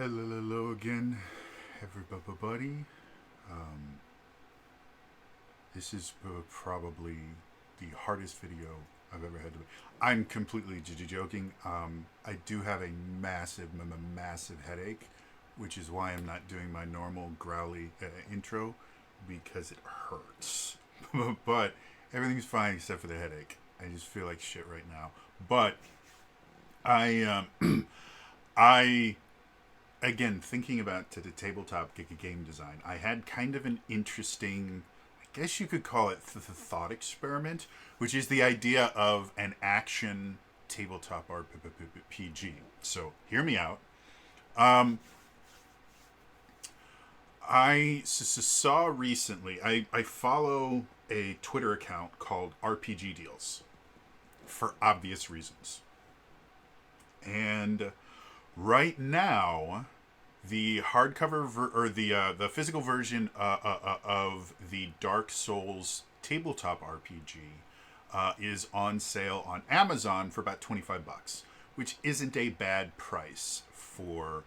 Hello again, everybody. Um, this is probably the hardest video I've ever had to. I'm completely joking. I do have a massive headache, which is why I'm not doing my normal growly intro because it hurts. But everything's fine except for the headache. I just feel like shit right now. But I again, thinking about to the tabletop game design, I had kind of an interesting, I guess you could call it the thought experiment, which is the idea of an action tabletop RPG. So hear me out. Um, I saw recently, I follow a Twitter account called RPG Deals for obvious reasons. And right now, the hardcover or the physical version of the Dark Souls tabletop RPG is on sale on Amazon for about $25, which isn't a bad price for.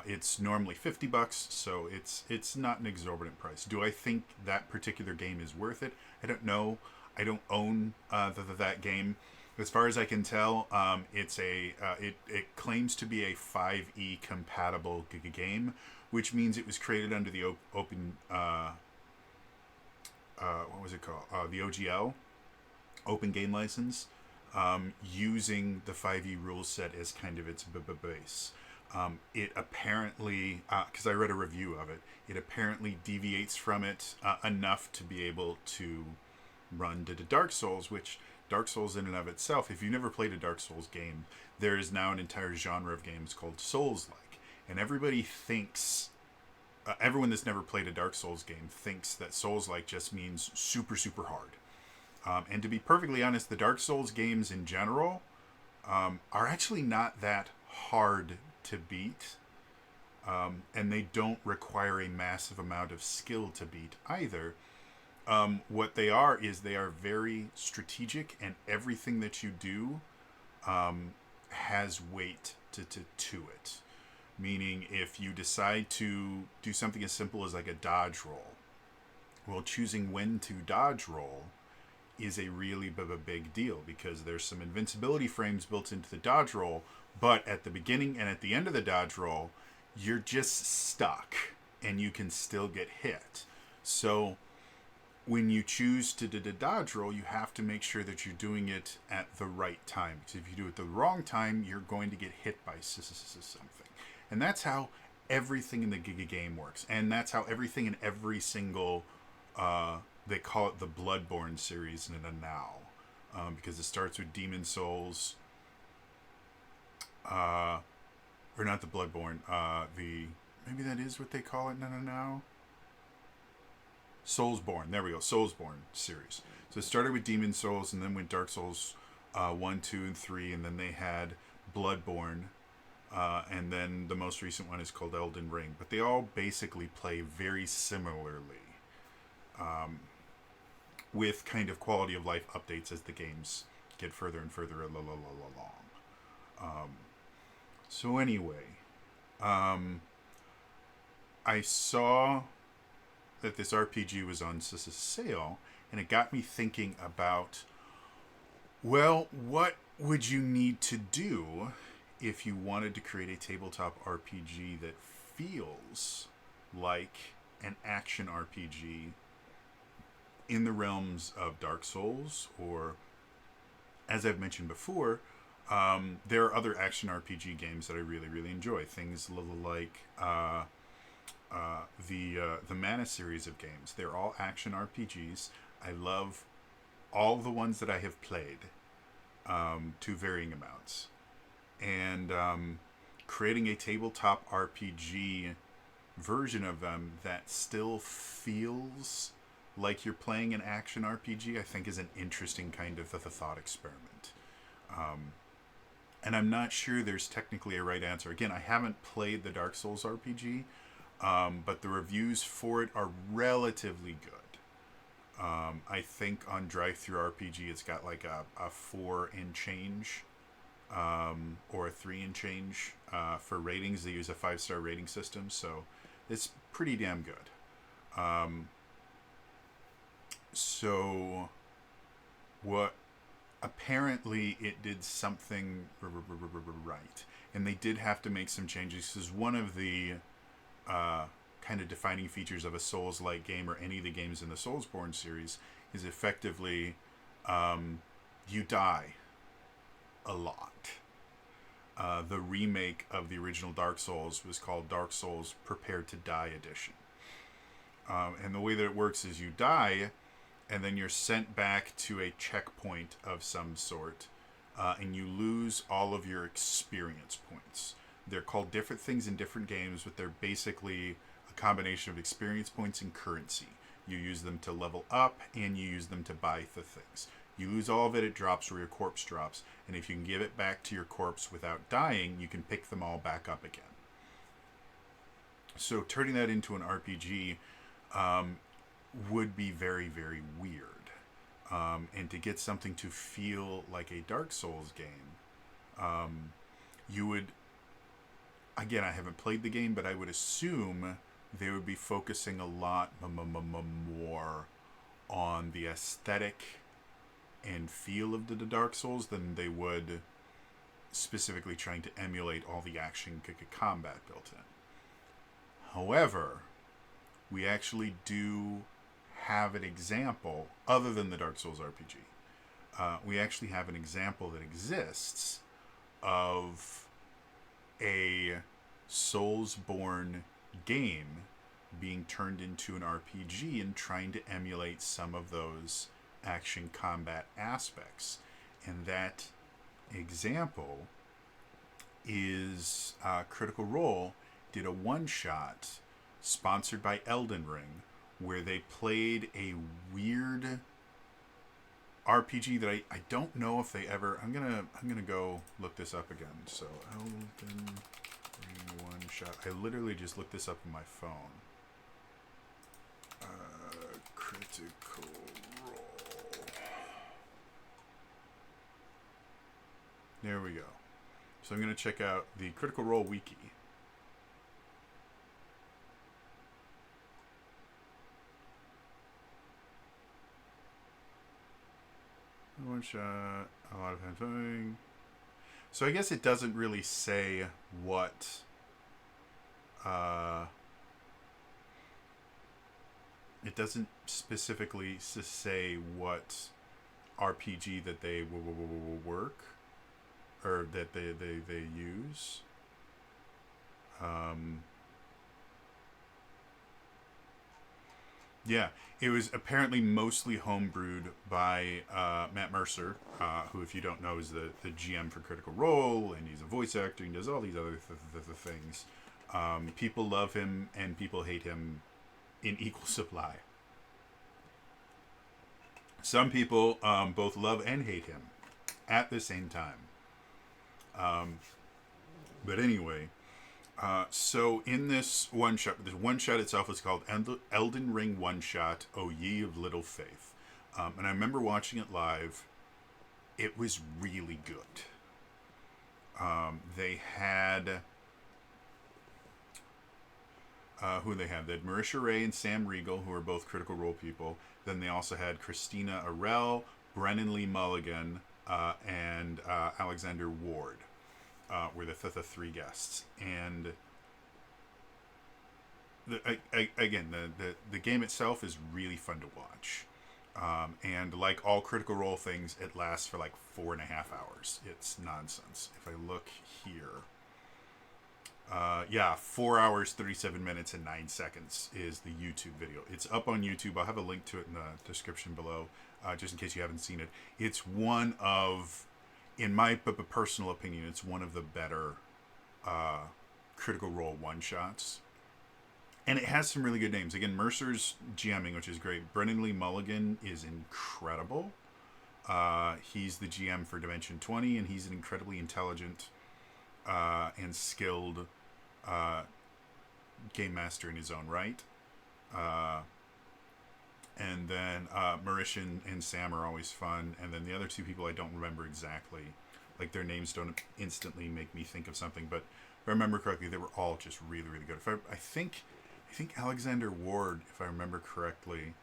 It's normally $50, so it's not an exorbitant price. Do I think that particular game is worth it? I don't know. I don't own that game. As far as I can tell, it claims to be a 5e compatible game, which means it was created under the open what was it called? The OGL, Open Game License, using the 5e rule set as kind of its base. It apparently, because I read a review of it, it apparently deviates from it enough to be able to run to Dark Souls, which Dark Souls in and of itself, if you've never played a Dark Souls game, there is now an entire genre of games called Souls-like. And everybody thinks, everyone that's never played a Dark Souls game thinks that Souls-like just means super hard. And to be perfectly honest, the Dark Souls games in general are actually not that hard to beat. And they don't require a massive amount of skill to beat either. What they are is they are very strategic, and everything that you do has weight to it. Meaning, if you decide to do something as simple as like a dodge roll, well, choosing when to dodge roll is a really big deal because there's some invincibility frames built into the dodge roll, but at the beginning and at the end of the dodge roll, you're just stuck and you can still get hit. So when you choose to do the dodge roll, you have to make sure that you're doing it at the right time. Because if you do it the wrong time, you're going to get hit by something. And that's how everything in the game works. And that's how everything in every single, they call it the Bloodborne series now. Because it starts with Demon Souls, or not the Bloodborne, maybe that is what they call it now. Soulsborne. There we go. Soulsborne series. So it started with Demon Souls and then went Dark Souls 1, 2, and 3. And then they had Bloodborne. And then the most recent one is called Elden Ring. But they all basically play very similarly. With kind of quality of life updates as the games get further and further along. So anyway. I saw that this RPG was on sale, and it got me thinking about, well, what would you need to do if you wanted to create a tabletop RPG that feels like an action RPG in the realms of Dark Souls, or, as I've mentioned before, there are other action RPG games that I really enjoy. Things like the Mana series of games. They're all action RPGs. I love all the ones that I have played, to varying amounts. And creating a tabletop RPG version of them that still feels like you're playing an action RPG, I think is an interesting kind of thought experiment. And I'm not sure there's technically a right answer. Again, I haven't played the Dark Souls RPG, but the reviews for it are relatively good. I think on Drive-Thru RPG it's got like a 4 and change or a 3 and change. For ratings, they use a 5-star rating system, so it's pretty damn good. So what apparently it did something right, and they did have to make some changes because one of the kind of defining features of a Souls-like game or any of the games in the Soulsborne series is effectively you die a lot. The remake of the original Dark Souls was called Dark Souls Prepare to Die Edition. And the way that it works is you die, and then you're sent back to a checkpoint of some sort, and you lose all of your experience points. They're called different things in different games, but they're basically a combination of experience points and currency. You use them to level up, and you use them to buy the things. You lose all of it, it drops where your corpse drops, and if you can give it back to your corpse without dying, you can pick them all back up again. So turning that into an RPG would be very, very weird. And to get something to feel like a Dark Souls game, you would, again, I haven't played the game, but I would assume they would be focusing a lot more on the aesthetic and feel of the Dark Souls than they would specifically trying to emulate all the action combat built in. However, we actually do have an example, other than the Dark Souls RPG. We actually have an example that exists of a Soulsborne game being turned into an RPG and trying to emulate some of those action combat aspects. And that example is Critical Role did a one-shot sponsored by Elden Ring where they played a weird RPG that I don't know if they ever... I'm gonna go look this up again. So Elden Ring one-shot. I literally just looked this up on my phone. Critical Role. There we go. So I'm going to check out the Critical Role wiki. One shot, a lot of handling. So I guess it doesn't really say what it doesn't specifically say what RPG that they work or that they use. Yeah, it was apparently mostly homebrewed by Matt Mercer, who, if you don't know, is the GM for Critical Role, and he's a voice actor and does all these other things. People love him and people hate him in equal supply. Some people both love and hate him at the same time. But anyway, so in this one-shot itself is called Elden Ring One-Shot, O Ye of Little Faith. And I remember watching it live. It was really good. They had... who they had? They had Marisha Ray and Sam Riegel, who are both Critical Role people. Then they also had Christina Arell, Brennan Lee Mulligan, and Alexander Ward were the three guests. And the game itself is really fun to watch. And like all Critical Role things, it lasts for like 4.5 hours. It's nonsense. If I look here... 4 hours, 37 minutes, and 9 seconds is the YouTube video. It's up on YouTube. I'll have a link to it in the description below, just in case you haven't seen it. It's one of, in my personal opinion, it's one of the better Critical Role one-shots. And it has some really good names. Again, Mercer's GMing, which is great. Brennan Lee Mulligan is incredible. He's the GM for Dimension 20, and he's an incredibly intelligent and skilled game master in his own right. And then Marisha and Sam are always fun. And then the other two people I don't remember exactly. like their names don't instantly make me think of something, but if I remember correctly, they were all just really, really good. I think Alexander Ward, if I remember correctly,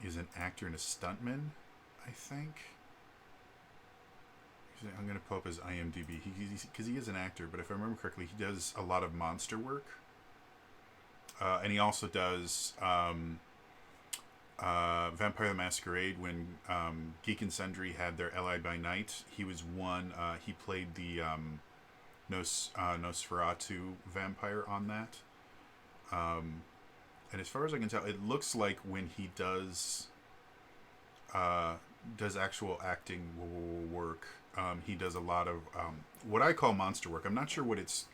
is an actor and a stuntman. I think. I'm gonna pull up his IMDb because he is an actor, but if I remember correctly, he does a lot of monster work, and he also does Vampire the Masquerade. When Geek and Sundry had their Ally by Night, he was one. He played the Nosferatu vampire on that. And as far as I can tell, it looks like when he does actual acting work, he does a lot of what I call monster work. I'm not sure what it's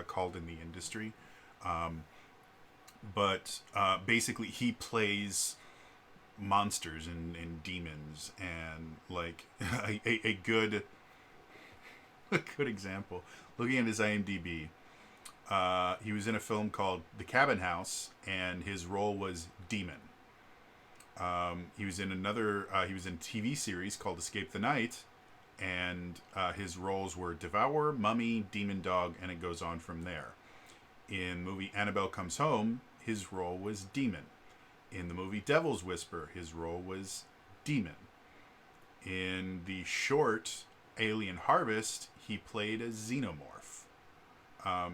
called in the industry, but basically he plays monsters and demons, and like a good example. Looking at his IMDb, he was in a film called The Cabin House, and his role was Demon. He was in he was in a TV series called Escape the Night, and his roles were Devourer, Mummy, Demon Dog, and it goes on from there. In the movie Annabelle Comes Home, his role was Demon. In the movie Devil's Whisper, his role was Demon. In the short Alien Harvest, he played a xenomorph.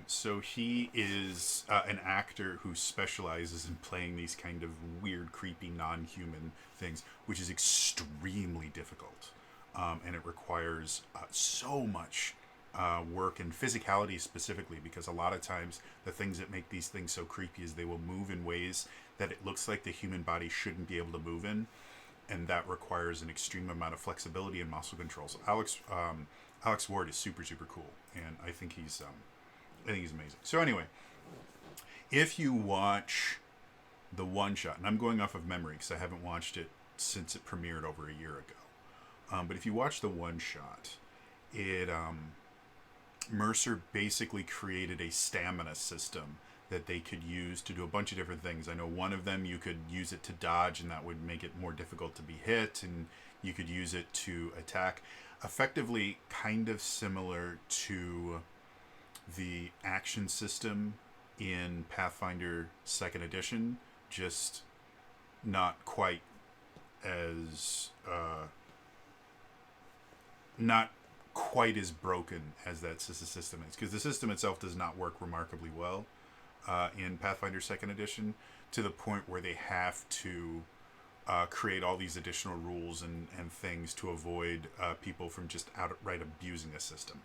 So he is an actor who specializes in playing these kind of weird, creepy, non-human things, which is extremely difficult. And it requires so much work and physicality specifically, because a lot of times the things that make these things so creepy is they will move in ways that it looks like the human body shouldn't be able to move in, and that requires an extreme amount of flexibility and muscle control. So Alex Ward is super, super cool, and I think he's amazing. So anyway, if you watch the one shot, and I'm going off of memory because I haven't watched it since it premiered over a year ago, but if you watch the one shot, it Mercer basically created a stamina system that they could use to do a bunch of different things. I know one of them, you could use it to dodge, and that would make it more difficult to be hit, and you could use it to attack. Effectively kind of similar to the action system in Pathfinder 2nd Edition, just not quite as broken as that system is, because the system itself does not work remarkably well in Pathfinder 2nd Edition, to the point where they have to create all these additional rules and things to avoid people from just outright abusing the system.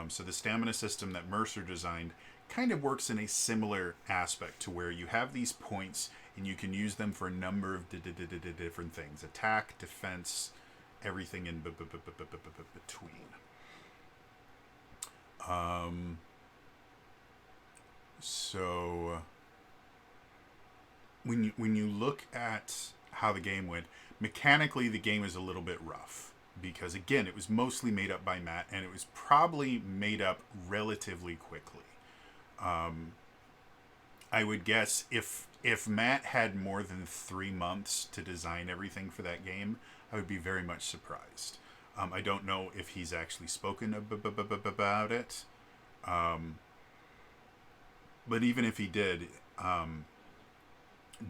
So the stamina system that Mercer designed kind of works in a similar aspect, to where you have these points and you can use them for a number of different things: attack, defense, everything in between. So when you look at how the game went, mechanically the game is a little bit rough, because again, it was mostly made up by Matt, and it was probably made up relatively quickly. I would guess if Matt had more than 3 months to design everything for that game, I would be very much surprised. I don't know if he's actually spoken about it. But even if he did,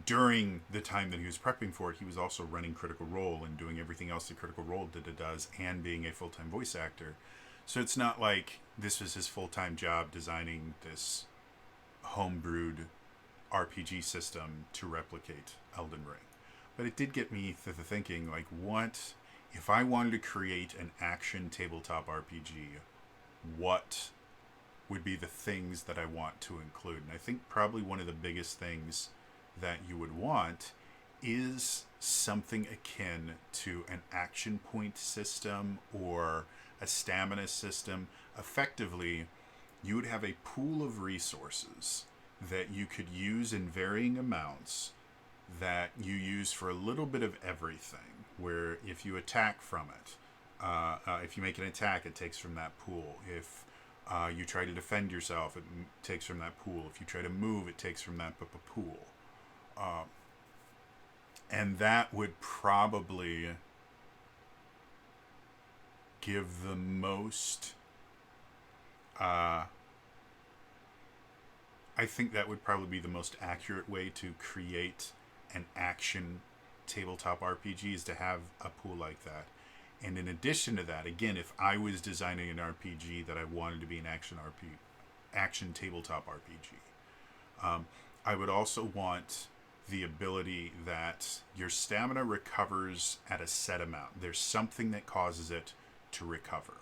during the time that he was prepping for it, he was also running Critical Role and doing everything else that Critical Role does, and being a full-time voice actor. So it's not like this was his full-time job designing this homebrewed RPG system to replicate Elden Ring. But it did get me thinking, like, what if I wanted to create an action tabletop RPG? What would be the things that I want to include? And I think probably one of the biggest things that you would want is something akin to an action point system or a stamina system. Effectively, you would have a pool of resources that you could use in varying amounts, that you use for a little bit of everything, where if you attack from it, if you make an attack, it takes from that pool. If you try to defend yourself, it takes from that pool. If you try to move, it takes from that pool. And that would probably give the most. I think that would probably be the most accurate way to create an action tabletop RPG, is to have a pool like that. And in addition to that, again, if I was designing an RPG that I wanted to be an action tabletop RPG, I would also want the ability that your stamina recovers at a set amount. There's something that causes it to recover.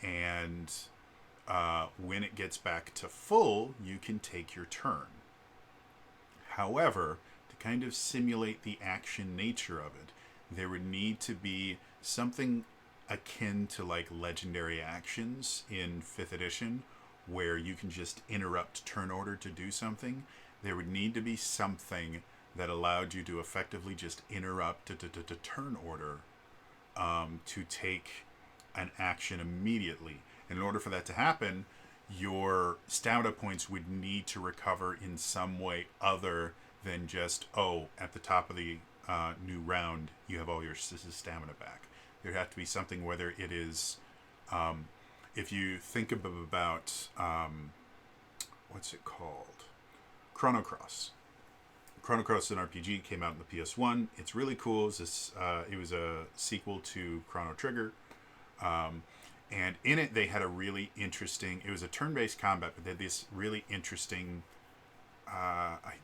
And when it gets back to full, you can take your turn. However, to kind of simulate the action nature of it, there would need to be something akin to like legendary actions in 5th edition, where you can just interrupt turn order to do something. There would need to be something that allowed you to effectively just interrupt to turn order to take an action immediately. And in order for that to happen, your stamina points would need to recover in some way other than just, at the top of the new round, you have all your stamina back. There'd have to be something, whether it is, if you think about, what's it called? Chrono Cross. Chrono Cross is an RPG, came out in the PS1. It's really cool. It was a sequel to Chrono Trigger. And in it, they had a really interesting, it was a turn-based combat, but they had this really interesting,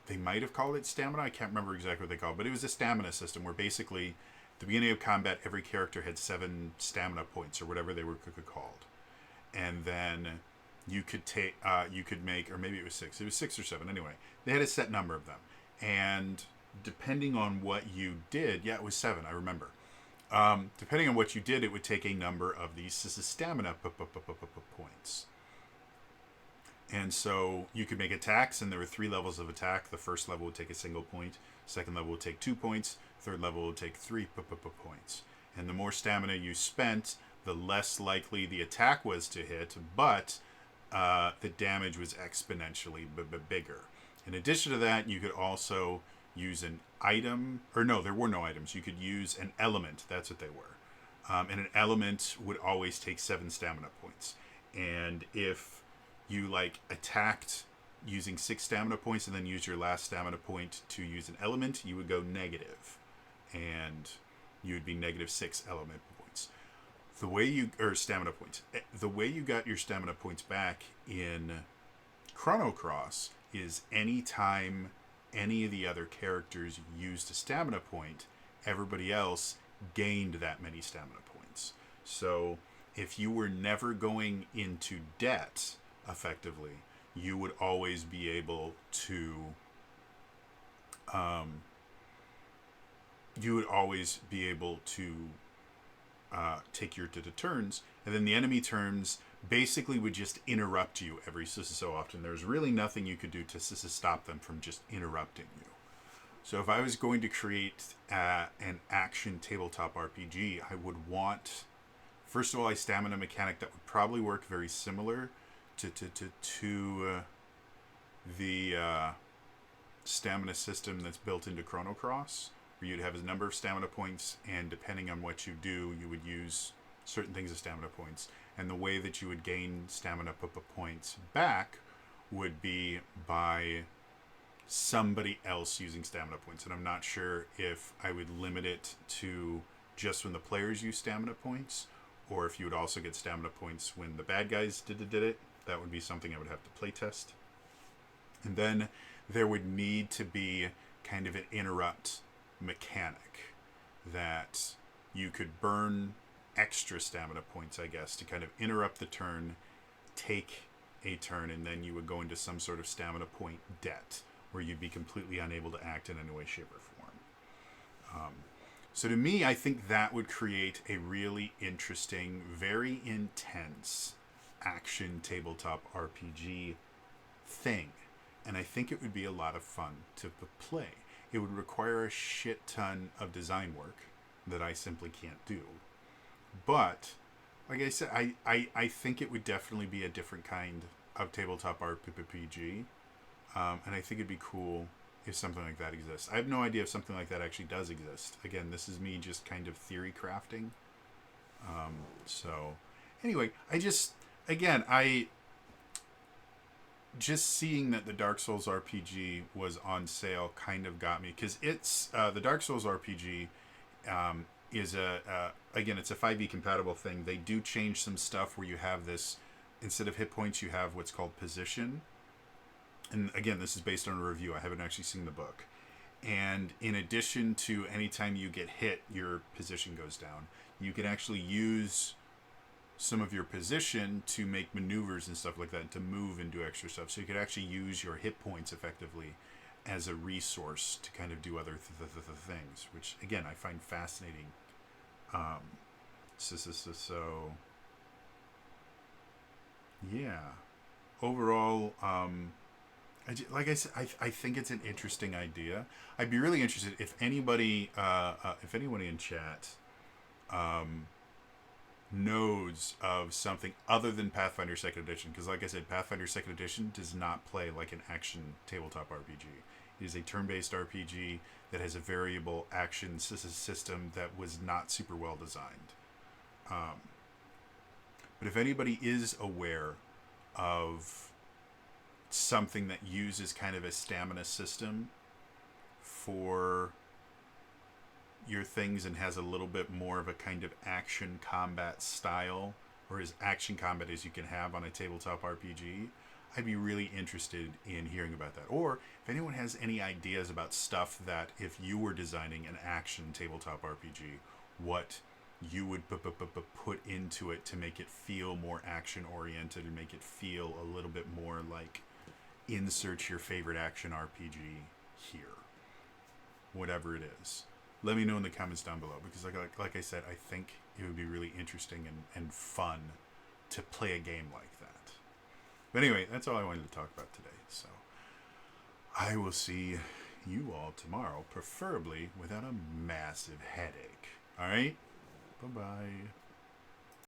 they might have called it stamina. I can't remember exactly what they called it, but it was a stamina system where basically, at the beginning of combat, every character had 7 stamina points, or whatever they were called. And then you could take, you could make, or maybe it was 6. It was 6 or 7. Anyway, they had a set number of them. And depending on what you did, it was 7, I remember. Depending on what you did, it would take a number of these stamina points. And so you could make attacks, and there were 3 levels of attack. The first level would take a single point. Second level would take 2 points. Third level would take 3 points. And the more stamina you spent, the less likely the attack was to hit, but the damage was exponentially bigger. In addition to that, you could also use an item, or no, there were no items. You could use an element. That's what they were. And an element would always take 7 stamina points. And if you attacked using 6 stamina points and then used your last stamina point to use an element, you would go negative. And you would be -6 element points. Stamina points. The way you got your stamina points back in Chrono Cross is anytime any of the other characters used a stamina point, everybody else gained that many stamina points. So if you were never going into debt, effectively, you would always be able to take your turns, and then the enemy turns basically would just interrupt you every so often. There's really nothing you could do to stop them from just interrupting you. So if I was going to create an action tabletop RPG, I would want, first of all, a stamina mechanic that would probably work very similar to the stamina system that's built into Chrono Cross, where you'd have a number of stamina points, and depending on what you do, you would use certain things as stamina points. And the way that you would gain stamina points back would be by somebody else using stamina points. And I'm not sure if I would limit it to just when the players use stamina points, or if you would also get stamina points when the bad guys did it. That would be something I would have to play test. And then there would need to be kind of an interrupt mechanic that you could burn extra stamina points, I guess, to kind of interrupt the turn, take a turn, and then you would go into some sort of stamina point debt where you'd be completely unable to act in any way, shape, or form. So to me, I think that would create a really interesting, very intense action tabletop RPG thing. And I think it would be a lot of fun to play. It would require a shit ton of design work that I simply can't do. But, like I said, I think it would definitely be a different kind of tabletop RPG. And I think it'd be cool if something like that exists. I have no idea if something like that actually does exist. Again, this is me just kind of theory crafting. So, anyway, again, I just seeing that the Dark Souls RPG was on sale kind of got me, because it's the Dark Souls RPG is again, it's a 5e compatible thing. They do change some stuff where you have this, instead of hit points, you have what's called position. And again, this is based on a review. I haven't actually seen the book. And in addition to anytime you get hit, your position goes down. You can actually use some of your position to make maneuvers and stuff like that, and to move and do extra stuff. So you could actually use your hit points effectively as a resource to kind of do other things, which again I find fascinating. So yeah. Overall, like I said, I think it's an interesting idea. I'd be really interested if anybody in chat knows of something other than Pathfinder Second Edition, because like I said, Pathfinder Second Edition does not play like an action tabletop RPG. It is a turn-based RPG that has a variable action system that was not super well designed. But if anybody is aware of something that uses kind of a stamina system for your things and has a little bit more of a kind of action combat style, or as action combat as you can have on a tabletop RPG, I'd be really interested in hearing about that. Or if anyone has any ideas about stuff that, if you were designing an action tabletop RPG, what you would put into it to make it feel more action oriented and make it feel a little bit more like insert your favorite action RPG here, whatever it is. Let me know in the comments down below, because like I said, I think it would be really interesting and fun to play a game like that. But anyway, that's all I wanted to talk about today. So I will see you all tomorrow, preferably without a massive headache. All right? Bye-bye.